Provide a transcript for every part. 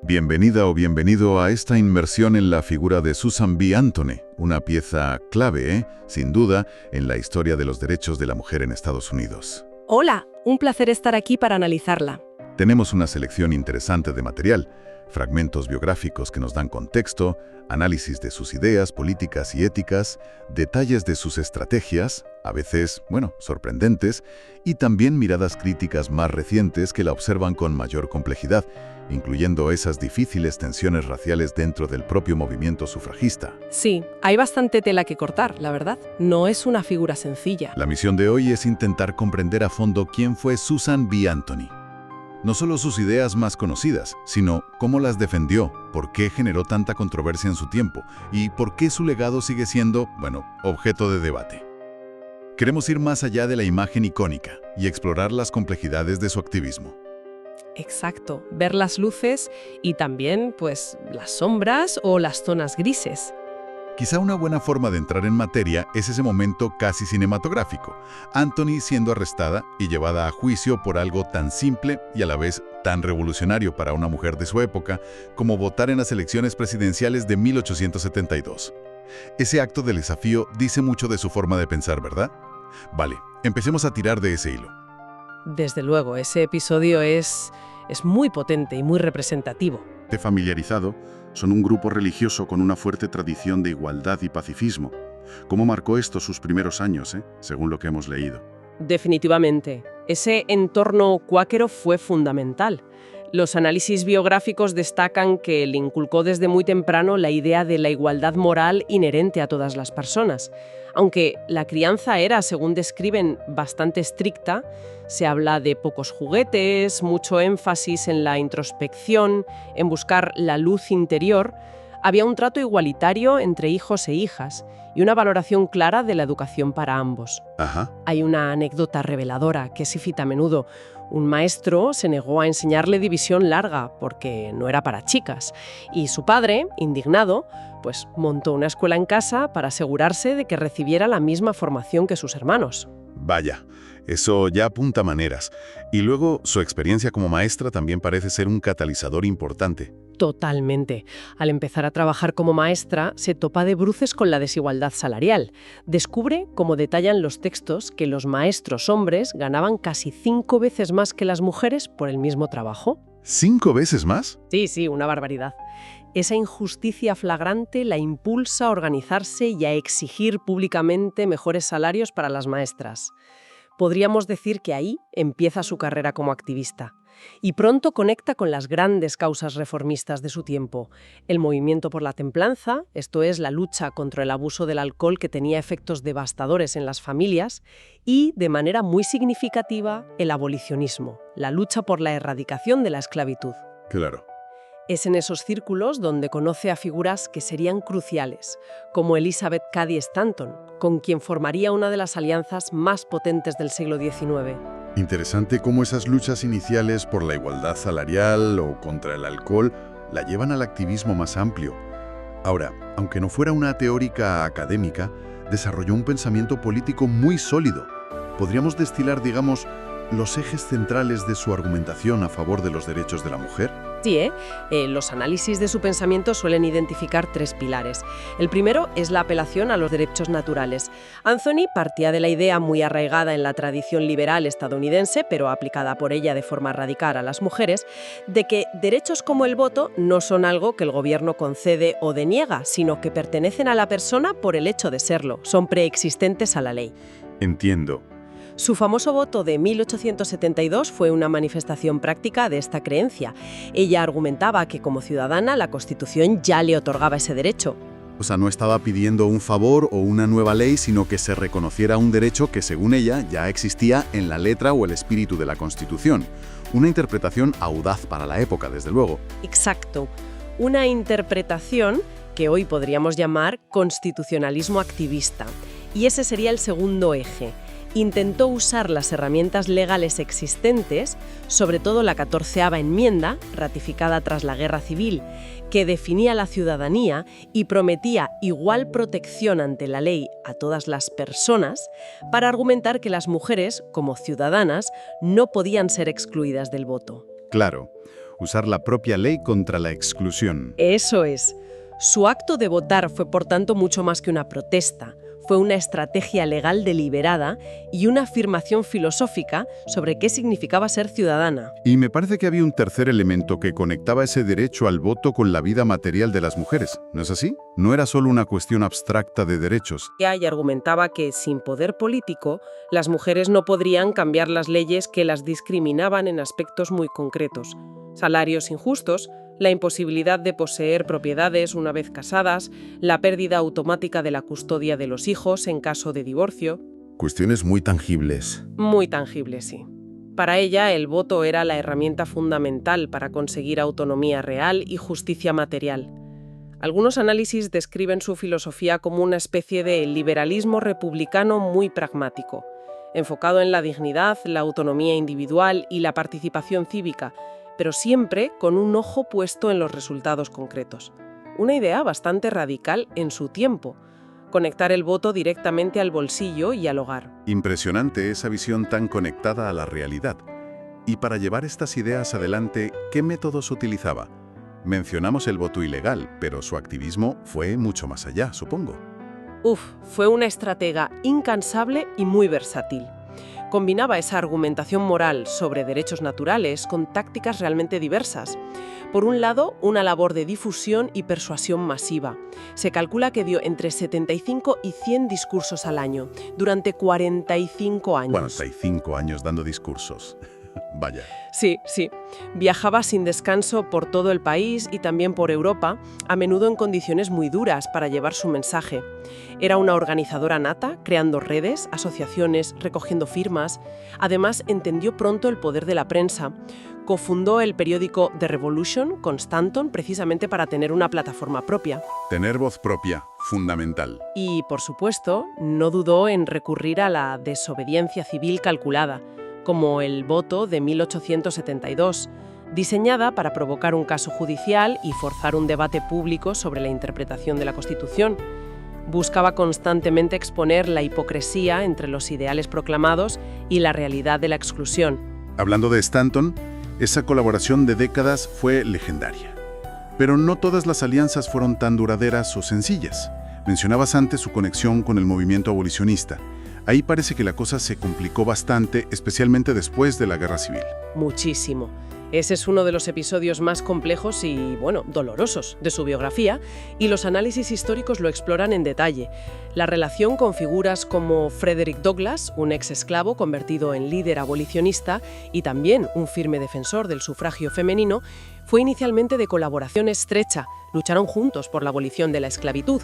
Bienvenida o bienvenido a esta inmersión en la figura de Susan B. Anthony, una pieza clave, sin duda, en la historia de los derechos de la mujer en Estados Unidos. Hola, un placer estar aquí para analizarla. Tenemos una selección interesante de material, fragmentos biográficos que nos dan contexto, análisis de sus ideas políticas y éticas, detalles de sus estrategias, a veces, sorprendentes, y también miradas críticas más recientes que la observan con mayor complejidad, incluyendo esas difíciles tensiones raciales dentro del propio movimiento sufragista. Sí, hay bastante tela que cortar, la verdad. No es una figura sencilla. La misión de hoy es intentar comprender a fondo quién fue Susan B. Anthony. No solo sus ideas más conocidas, sino cómo las defendió, por qué generó tanta controversia en su tiempo y por qué su legado sigue siendo, objeto de debate. Queremos ir más allá de la imagen icónica y explorar las complejidades de su activismo. Exacto, ver las luces y también, las sombras o las zonas grises. Quizá una buena forma de entrar en materia es ese momento casi cinematográfico, Anthony siendo arrestada y llevada a juicio por algo tan simple y a la vez tan revolucionario para una mujer de su época como votar en las elecciones presidenciales de 1872. Ese acto del desafío dice mucho de su forma de pensar, ¿verdad? Vale, empecemos a tirar de ese hilo. Desde luego, ese episodio es muy potente y muy representativo. De familiarizado, son un grupo religioso con una fuerte tradición de igualdad y pacifismo. ¿Cómo marcó esto sus primeros años, según lo que hemos leído? Definitivamente. Ese entorno cuáquero fue fundamental. Los análisis biográficos destacan que le inculcó desde muy temprano la idea de la igualdad moral inherente a todas las personas. Aunque la crianza era, según describen, bastante estricta, se habla de pocos juguetes, mucho énfasis en la introspección, en buscar la luz interior, había un trato igualitario entre hijos e hijas y una valoración clara de la educación para ambos. Ajá. Hay una anécdota reveladora que se cita a menudo. Un maestro se negó a enseñarle división larga porque no era para chicas y su padre, indignado, montó una escuela en casa para asegurarse de que recibiera la misma formación que sus hermanos. Vaya, eso ya apunta maneras. Y luego, su experiencia como maestra también parece ser un catalizador importante. Totalmente. Al empezar a trabajar como maestra, se topa de bruces con la desigualdad salarial. Descubre, como detallan los textos, que los maestros hombres ganaban casi 5 veces más que las mujeres por el mismo trabajo. ¿5 veces más? Sí, una barbaridad. Esa injusticia flagrante la impulsa a organizarse y a exigir públicamente mejores salarios para las maestras. Podríamos decir que ahí empieza su carrera como activista. Y pronto conecta con las grandes causas reformistas de su tiempo. El movimiento por la templanza, esto es, la lucha contra el abuso del alcohol que tenía efectos devastadores en las familias, y, de manera muy significativa, el abolicionismo, la lucha por la erradicación de la esclavitud. Claro. Es en esos círculos donde conoce a figuras que serían cruciales, como Elizabeth Cady Stanton, con quien formaría una de las alianzas más potentes del siglo XIX. Interesante cómo esas luchas iniciales por la igualdad salarial o contra el alcohol la llevan al activismo más amplio. Ahora, aunque no fuera una teórica académica, desarrolló un pensamiento político muy sólido. Podríamos destilar, los ejes centrales de su argumentación a favor de los derechos de la mujer. Sí, los análisis de su pensamiento suelen identificar 3 pilares. El primero es la apelación a los derechos naturales. Anthony partía de la idea muy arraigada en la tradición liberal estadounidense, pero aplicada por ella de forma radical a las mujeres, de que derechos como el voto no son algo que el gobierno concede o deniega, sino que pertenecen a la persona por el hecho de serlo, son preexistentes a la ley. Entiendo. Su famoso voto de 1872 fue una manifestación práctica de esta creencia. Ella argumentaba que como ciudadana la Constitución ya le otorgaba ese derecho. O sea, no estaba pidiendo un favor o una nueva ley, sino que se reconociera un derecho que, según ella, ya existía en la letra o el espíritu de la Constitución. Una interpretación audaz para la época, desde luego. Exacto. Una interpretación que hoy podríamos llamar constitucionalismo activista. Y ese sería el segundo eje. Intentó usar las herramientas legales existentes, sobre todo la 14ª enmienda, ratificada tras la Guerra Civil, que definía la ciudadanía y prometía igual protección ante la ley a todas las personas, para argumentar que las mujeres, como ciudadanas, no podían ser excluidas del voto. Claro. usar la propia ley contra la exclusión. Eso es. Su acto de votar fue, por tanto, mucho más que una protesta. Fue una estrategia legal deliberada y una afirmación filosófica sobre qué significaba ser ciudadana. Y me parece que había un tercer elemento que conectaba ese derecho al voto con la vida material de las mujeres, ¿no es así? No era solo una cuestión abstracta de derechos. Y argumentaba que, sin poder político, las mujeres no podrían cambiar las leyes que las discriminaban en aspectos muy concretos. Salarios injustos, la imposibilidad de poseer propiedades una vez casadas, la pérdida automática de la custodia de los hijos en caso de divorcio. Cuestiones muy tangibles. Muy tangibles, sí. Para ella, el voto era la herramienta fundamental para conseguir autonomía real y justicia material. Algunos análisis describen su filosofía como una especie de liberalismo republicano muy pragmático, enfocado en la dignidad, la autonomía individual y la participación cívica, pero siempre con un ojo puesto en los resultados concretos. Una idea bastante radical en su tiempo: conectar el voto directamente al bolsillo y al hogar. Impresionante esa visión tan conectada a la realidad. Y para llevar estas ideas adelante, ¿qué métodos utilizaba? Mencionamos el voto ilegal, pero su activismo fue mucho más allá, supongo. Fue una estratega incansable y muy versátil. Combinaba esa argumentación moral sobre derechos naturales con tácticas realmente diversas. Por un lado, una labor de difusión y persuasión masiva. Se calcula que dio entre 75 y 100 discursos al año, durante 45 años. 45 años dando discursos. Vaya. Sí. Viajaba sin descanso por todo el país y también por Europa, a menudo en condiciones muy duras para llevar su mensaje. Era una organizadora nata, creando redes, asociaciones, recogiendo firmas. Además, entendió pronto el poder de la prensa. Cofundó el periódico The Revolution con Stanton precisamente para tener una plataforma propia. Tener voz propia, fundamental. Y, por supuesto, no dudó en recurrir a la desobediencia civil calculada, como el voto de 1872, diseñada para provocar un caso judicial y forzar un debate público sobre la interpretación de la Constitución. Buscaba constantemente exponer la hipocresía entre los ideales proclamados y la realidad de la exclusión. Hablando de Stanton, esa colaboración de décadas fue legendaria. Pero no todas las alianzas fueron tan duraderas o sencillas. Mencionabas antes su conexión con el movimiento abolicionista. Ahí parece que la cosa se complicó bastante, especialmente después de la Guerra Civil. Muchísimo. Ese es uno de los episodios más complejos y, dolorosos de su biografía, y los análisis históricos lo exploran en detalle. La relación con figuras como Frederick Douglass, un ex esclavo convertido en líder abolicionista y también un firme defensor del sufragio femenino, fue inicialmente de colaboración estrecha. Lucharon juntos por la abolición de la esclavitud,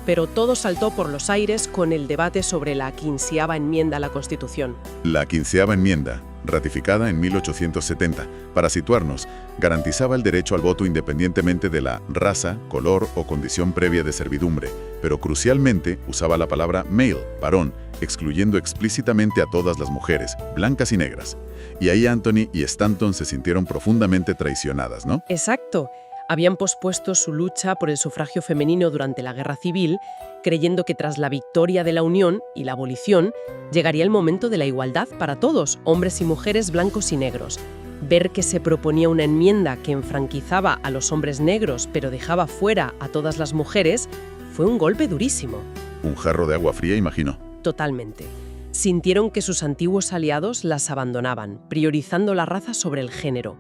pero todo saltó por los aires con el debate sobre la 15ª enmienda a la Constitución. La 15ª enmienda, ratificada en 1870, para situarnos, garantizaba el derecho al voto independientemente de la raza, color o condición previa de servidumbre, pero crucialmente usaba la palabra male, varón, excluyendo explícitamente a todas las mujeres, blancas y negras. Y ahí Anthony y Stanton se sintieron profundamente traicionadas, ¿no? Exacto. Habían pospuesto su lucha por el sufragio femenino durante la Guerra Civil, creyendo que tras la victoria de la Unión y la abolición, llegaría el momento de la igualdad para todos, hombres y mujeres, blancos y negros. Ver que se proponía una enmienda que enfranquizaba a los hombres negros pero dejaba fuera a todas las mujeres fue un golpe durísimo. Un jarro de agua fría, imagino. Totalmente. Sintieron que sus antiguos aliados las abandonaban, priorizando la raza sobre el género.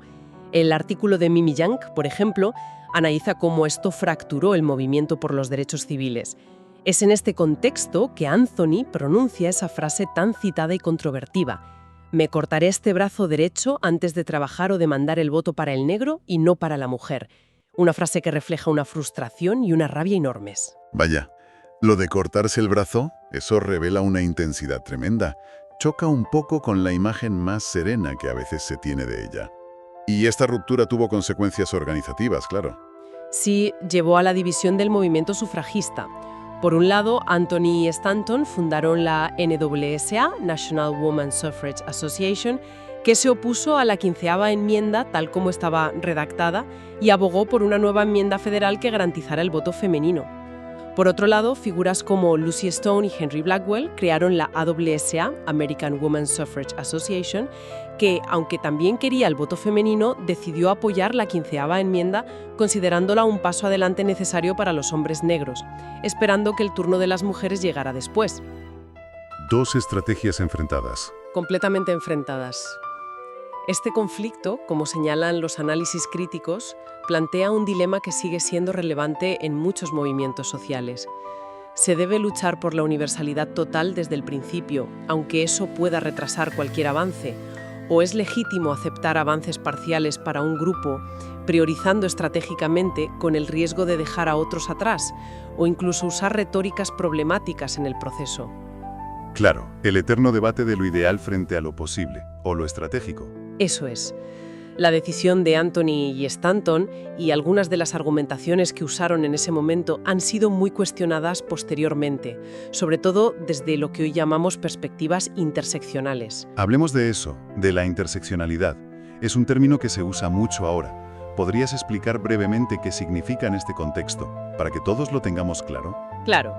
El artículo de Mimi Young, por ejemplo, analiza cómo esto fracturó el movimiento por los derechos civiles. Es en este contexto que Anthony pronuncia esa frase tan citada y controvertida: «Me cortaré este brazo derecho antes de trabajar o demandar el voto para el negro y no para la mujer». Una frase que refleja una frustración y una rabia enormes. Vaya, lo de cortarse el brazo, eso revela una intensidad tremenda. Choca un poco con la imagen más serena que a veces se tiene de ella. Y esta ruptura tuvo consecuencias organizativas, claro. Sí, llevó a la división del movimiento sufragista. Por un lado, Anthony y Stanton fundaron la NWSA, National Women's Suffrage Association, que se opuso a la 15ª enmienda tal como estaba redactada y abogó por una nueva enmienda federal que garantizara el voto femenino. Por otro lado, figuras como Lucy Stone y Henry Blackwell crearon la AWSA, American Women's Suffrage Association, que, aunque también quería el voto femenino, decidió apoyar la 15ª enmienda, considerándola un paso adelante necesario para los hombres negros, esperando que el turno de las mujeres llegara después. Dos estrategias enfrentadas. Completamente enfrentadas. Este conflicto, como señalan los análisis críticos, plantea un dilema que sigue siendo relevante en muchos movimientos sociales. ¿Se debe luchar por la universalidad total desde el principio, aunque eso pueda retrasar cualquier avance? ¿O es legítimo aceptar avances parciales para un grupo, priorizando estratégicamente con el riesgo de dejar a otros atrás, o incluso usar retóricas problemáticas en el proceso? Claro, el eterno debate de lo ideal frente a lo posible, o lo estratégico. Eso es. La decisión de Anthony y Stanton y algunas de las argumentaciones que usaron en ese momento han sido muy cuestionadas posteriormente, sobre todo desde lo que hoy llamamos perspectivas interseccionales. Hablemos de eso, de la interseccionalidad. Es un término que se usa mucho ahora. ¿Podrías explicar brevemente qué significa en este contexto, para que todos lo tengamos claro? Claro.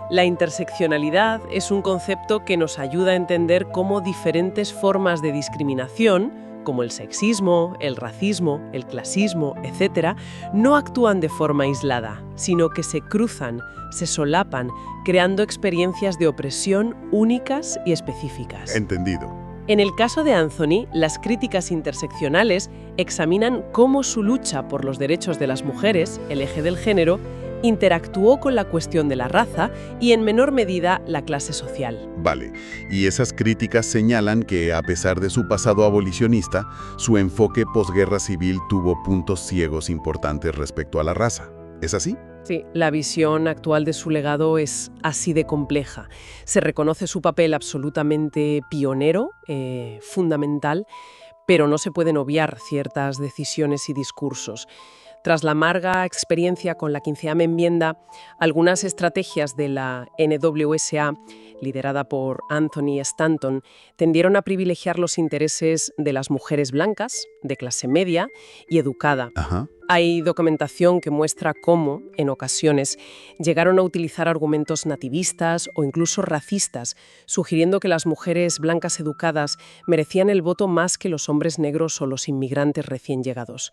La interseccionalidad es un concepto que nos ayuda a entender cómo diferentes formas de discriminación, como el sexismo, el racismo, el clasismo, etc., no actúan de forma aislada, sino que se cruzan, se solapan, creando experiencias de opresión únicas y específicas. Entendido. En el caso de Anthony, las críticas interseccionales examinan cómo su lucha por los derechos de las mujeres, el eje del género, interactuó con la cuestión de la raza y, en menor medida, la clase social. Vale, y esas críticas señalan que, a pesar de su pasado abolicionista, su enfoque posguerra civil tuvo puntos ciegos importantes respecto a la raza. ¿Es así? Sí, la visión actual de su legado es así de compleja. Se reconoce su papel absolutamente pionero, fundamental, pero no se pueden obviar ciertas decisiones y discursos. Tras la amarga experiencia con la 15ª enmienda, algunas estrategias de la NWSA, liderada por Anthony Stanton, tendieron a privilegiar los intereses de las mujeres blancas, de clase media y educada. Ajá. Hay documentación que muestra cómo, en ocasiones, llegaron a utilizar argumentos nativistas o incluso racistas, sugiriendo que las mujeres blancas educadas merecían el voto más que los hombres negros o los inmigrantes recién llegados.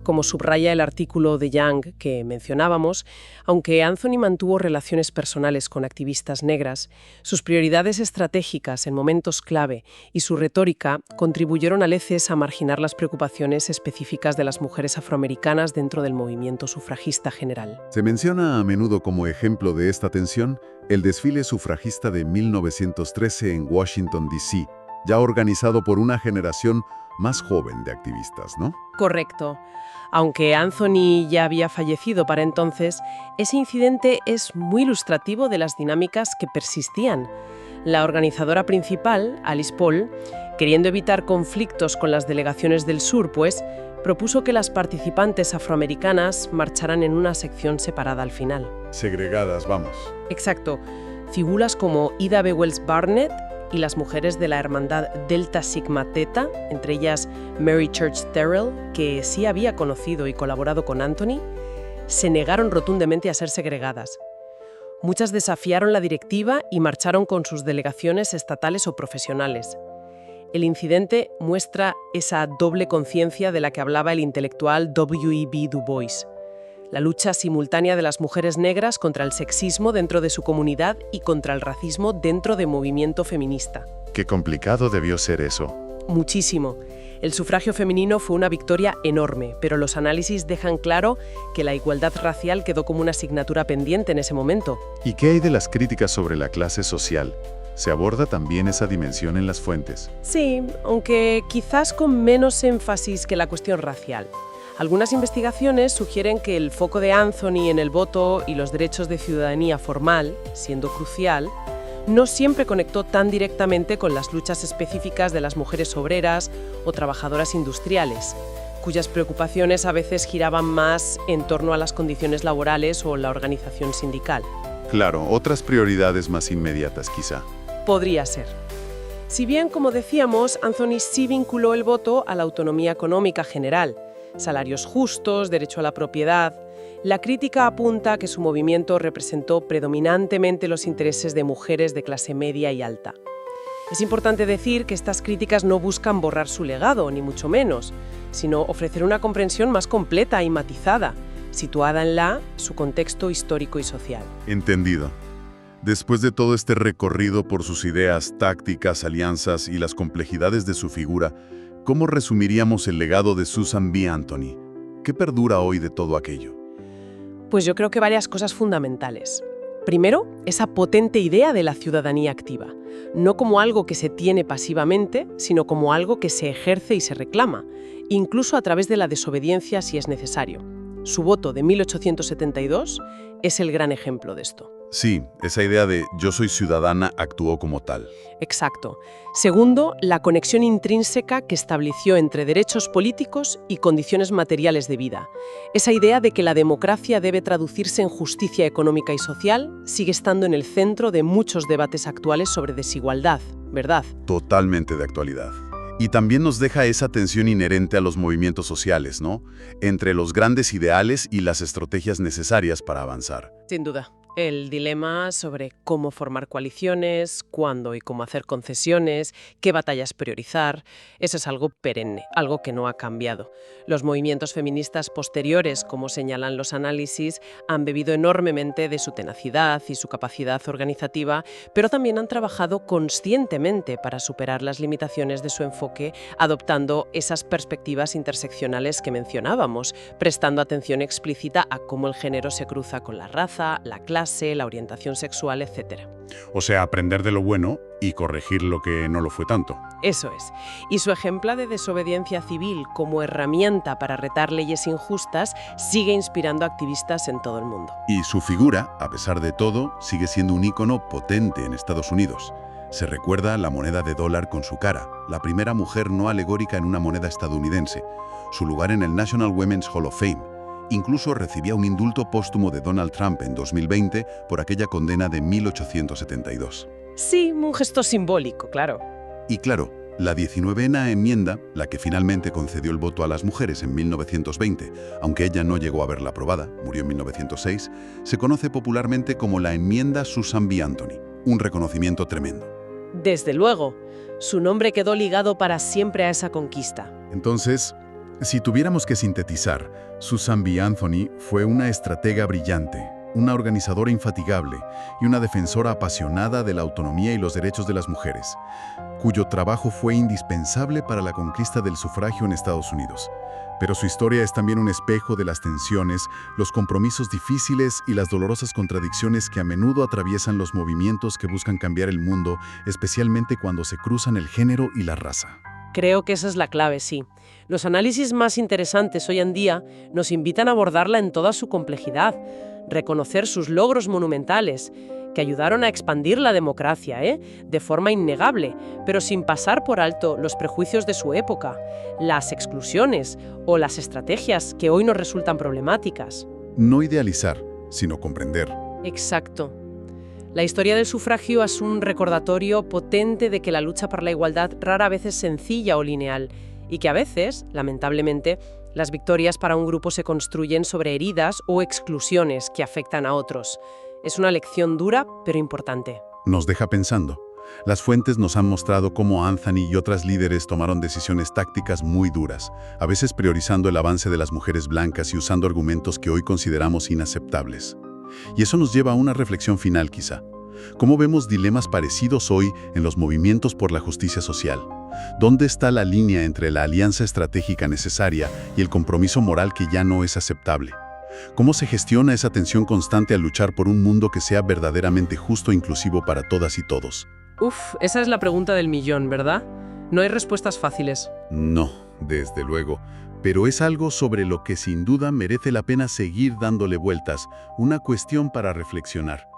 Como subraya el artículo de Young que mencionábamos, aunque Anthony mantuvo relaciones personales con activistas negras, sus prioridades estratégicas en momentos clave y su retórica contribuyeron a veces a marginar las preocupaciones específicas de las mujeres afroamericanas dentro del movimiento sufragista general. Se menciona a menudo como ejemplo de esta tensión el desfile sufragista de 1913 en Washington, D.C., ya organizado por una generación más joven de activistas, ¿no? Correcto. Aunque Anthony ya había fallecido para entonces, ese incidente es muy ilustrativo de las dinámicas que persistían. La organizadora principal, Alice Paul, queriendo evitar conflictos con las delegaciones del sur, propuso que las participantes afroamericanas marcharan en una sección separada al final. Segregadas, vamos. Exacto. Figuras como Ida B. Wells Barnett y las mujeres de la hermandad Delta Sigma Theta, entre ellas Mary Church Terrell, que sí había conocido y colaborado con Anthony, se negaron rotundamente a ser segregadas. Muchas desafiaron la directiva y marcharon con sus delegaciones estatales o profesionales. El incidente muestra esa doble conciencia de la que hablaba el intelectual W.E.B. Du Bois. La lucha simultánea de las mujeres negras contra el sexismo dentro de su comunidad y contra el racismo dentro del movimiento feminista. Qué complicado debió ser eso. Muchísimo. El sufragio femenino fue una victoria enorme, pero los análisis dejan claro que la igualdad racial quedó como una asignatura pendiente en ese momento. ¿Y qué hay de las críticas sobre la clase social? ¿Se aborda también esa dimensión en las fuentes? Sí, aunque quizás con menos énfasis que la cuestión racial. Algunas investigaciones sugieren que el foco de Anthony en el voto y los derechos de ciudadanía formal, siendo crucial, no siempre conectó tan directamente con las luchas específicas de las mujeres obreras o trabajadoras industriales, cuyas preocupaciones a veces giraban más en torno a las condiciones laborales o la organización sindical. Claro, otras prioridades más inmediatas quizá. Podría ser. Si bien, como decíamos, Anthony sí vinculó el voto a la autonomía económica general, salarios justos, derecho a la propiedad. La crítica apunta que su movimiento representó predominantemente los intereses de mujeres de clase media y alta. Es importante decir que estas críticas no buscan borrar su legado, ni mucho menos, sino ofrecer una comprensión más completa y matizada, situada en su contexto histórico y social. Entendido. Después de todo este recorrido por sus ideas, tácticas, alianzas y las complejidades de su figura, ¿cómo resumiríamos el legado de Susan B. Anthony? ¿Qué perdura hoy de todo aquello? Pues yo creo que varias cosas fundamentales. Primero, esa potente idea de la ciudadanía activa, no como algo que se tiene pasivamente, sino como algo que se ejerce y se reclama, incluso a través de la desobediencia si es necesario. Su voto de 1872 es el gran ejemplo de esto. Sí, esa idea de yo soy ciudadana actuó como tal. Exacto. Segundo, la conexión intrínseca que estableció entre derechos políticos y condiciones materiales de vida. Esa idea de que la democracia debe traducirse en justicia económica y social sigue estando en el centro de muchos debates actuales sobre desigualdad, ¿verdad? Totalmente de actualidad. Y también nos deja esa tensión inherente a los movimientos sociales, ¿no? Entre los grandes ideales y las estrategias necesarias para avanzar. Sin duda. El dilema sobre cómo formar coaliciones, cuándo y cómo hacer concesiones, qué batallas priorizar, eso es algo perenne, algo que no ha cambiado. Los movimientos feministas posteriores, como señalan los análisis, han bebido enormemente de su tenacidad y su capacidad organizativa, pero también han trabajado conscientemente para superar las limitaciones de su enfoque, adoptando esas perspectivas interseccionales que mencionábamos, prestando atención explícita a cómo el género se cruza con la raza, la clase, la orientación sexual, etc. O sea, aprender de lo bueno y corregir lo que no lo fue tanto. Eso es. Y su ejemplo de desobediencia civil como herramienta para retar leyes injustas sigue inspirando a activistas en todo el mundo. Y su figura, a pesar de todo, sigue siendo un ícono potente en Estados Unidos. Se recuerda la moneda de dólar con su cara, la primera mujer no alegórica en una moneda estadounidense, su lugar en el National Women's Hall of Fame. Incluso recibía un indulto póstumo de Donald Trump en 2020 por aquella condena de 1872. Sí, un gesto simbólico, claro. Y claro, la 19ª enmienda, la que finalmente concedió el voto a las mujeres en 1920, aunque ella no llegó a verla aprobada, murió en 1906, se conoce popularmente como la enmienda Susan B. Anthony, un reconocimiento tremendo. Desde luego, su nombre quedó ligado para siempre a esa conquista. Entonces, si tuviéramos que sintetizar, Susan B. Anthony fue una estratega brillante, una organizadora infatigable y una defensora apasionada de la autonomía y los derechos de las mujeres, cuyo trabajo fue indispensable para la conquista del sufragio en Estados Unidos. Pero su historia es también un espejo de las tensiones, los compromisos difíciles y las dolorosas contradicciones que a menudo atraviesan los movimientos que buscan cambiar el mundo, especialmente cuando se cruzan el género y la raza. Creo que esa es la clave, sí. Los análisis más interesantes hoy en día nos invitan a abordarla en toda su complejidad, reconocer sus logros monumentales, que ayudaron a expandir la democracia, de forma innegable, pero sin pasar por alto los prejuicios de su época, las exclusiones o las estrategias que hoy nos resultan problemáticas. No idealizar, sino comprender. Exacto. La historia del sufragio es un recordatorio potente de que la lucha por la igualdad rara vez es sencilla o lineal y que a veces, lamentablemente, las victorias para un grupo se construyen sobre heridas o exclusiones que afectan a otros. Es una lección dura, pero importante. Nos deja pensando. Las fuentes nos han mostrado cómo Anthony y otras líderes tomaron decisiones tácticas muy duras, a veces priorizando el avance de las mujeres blancas y usando argumentos que hoy consideramos inaceptables. Y eso nos lleva a una reflexión final quizá. ¿Cómo vemos dilemas parecidos hoy en los movimientos por la justicia social? ¿Dónde está la línea entre la alianza estratégica necesaria y el compromiso moral que ya no es aceptable? ¿Cómo se gestiona esa tensión constante al luchar por un mundo que sea verdaderamente justo e inclusivo para todas y todos? Esa es la pregunta del millón, ¿verdad? No hay respuestas fáciles. No, desde luego. Pero es algo sobre lo que sin duda merece la pena seguir dándole vueltas, una cuestión para reflexionar.